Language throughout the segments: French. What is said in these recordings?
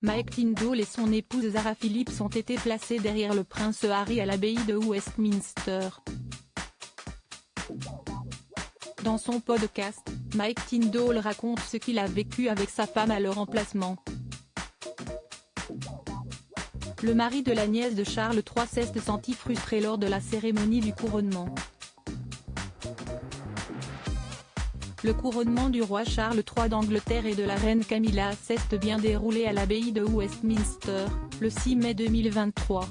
Mike Tindall et son épouse Zara Phillips ont été placés derrière le prince Harry à l'abbaye de Westminster. Dans son podcast, Mike Tindall raconte ce qu'il a vécu avec sa femme à leur emplacement. Le mari de la nièce de Charles III s'est senti frustré lors de la cérémonie du couronnement. Le couronnement du roi Charles III d'Angleterre et de la reine Camilla s'est bien déroulé à l'abbaye de Westminster, le 6 mai 2023.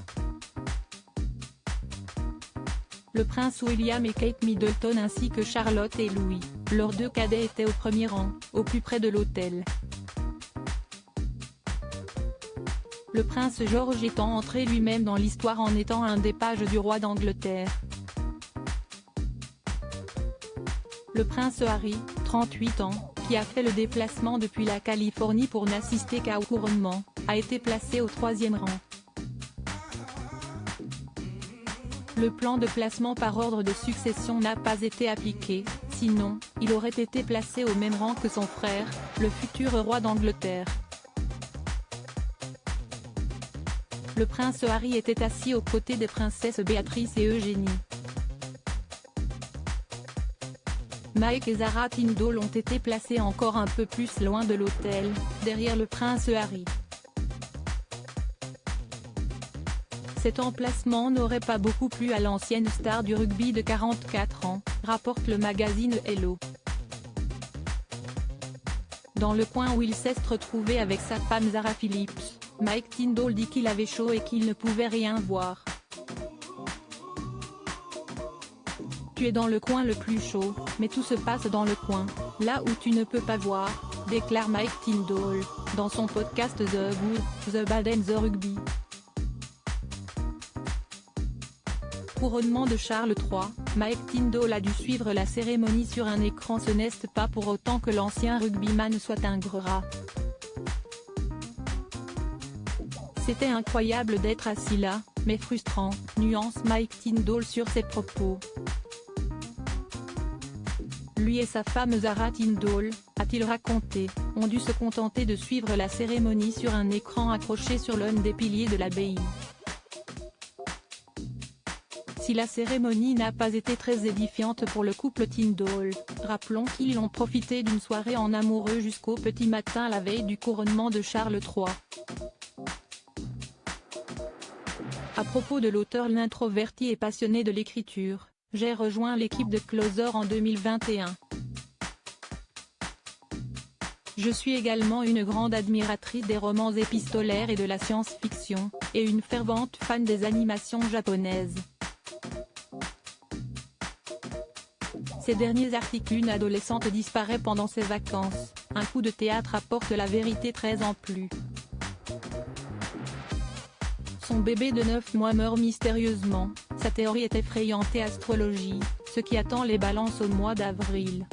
Le prince William et Kate Middleton ainsi que Charlotte et Louis, leurs deux cadets étaient au premier rang, au plus près de l'autel. Le prince George étant entré lui-même dans l'histoire en étant un des pages du roi d'Angleterre. Le prince Harry, 38 ans, qui a fait le déplacement depuis la Californie pour n'assister qu'au couronnement, a été placé au troisième rang. Le plan de placement par ordre de succession n'a pas été appliqué, sinon, il aurait été placé au même rang que son frère, le futur roi d'Angleterre. Le prince Harry était assis aux côtés des princesses Béatrice et Eugénie. Mike et Zara Tindall ont été placés encore un peu plus loin de l'autel, derrière le prince Harry. Cet emplacement n'aurait pas beaucoup plu à l'ancienne star du rugby de 44 ans, rapporte le magazine Hello. Dans le coin où il s'est retrouvé avec sa femme Zara Phillips, Mike Tindall dit qu'il avait chaud et qu'il ne pouvait rien voir. Tu es dans le coin le plus chaud, mais tout se passe dans le coin, là où tu ne peux pas voir, déclare Mike Tindall, dans son podcast The Good, The Bad and The Rugby. Couronnement de Charles III, Mike Tindall a dû suivre la cérémonie sur un écran. Ce n'est pas pour autant que l'ancien rugbyman soit un gros rat. C'était incroyable d'être assis là, mais frustrant, nuance Mike Tindall sur ses propos. Lui et sa femme Zara Tindall, a-t-il raconté, ont dû se contenter de suivre la cérémonie sur un écran accroché sur l'un des piliers de l'abbaye. Si la cérémonie n'a pas été très édifiante pour le couple Tindall, rappelons qu'ils ont profité d'une soirée en amoureux jusqu'au petit matin la veille du couronnement de Charles III. À propos de l'auteur, l'introverti et passionné de l'écriture, j'ai rejoint l'équipe de Closer en 2021. Je suis également une grande admiratrice des romans épistolaires et de la science-fiction, et une fervente fan des animations japonaises. Ces derniers articles, une adolescente disparaît pendant ses vacances, un coup de théâtre apporte la vérité 13 ans plus. Son bébé de 9 mois meurt mystérieusement, sa théorie est effrayante et astrologie, ce qui attend les balances au mois d'avril.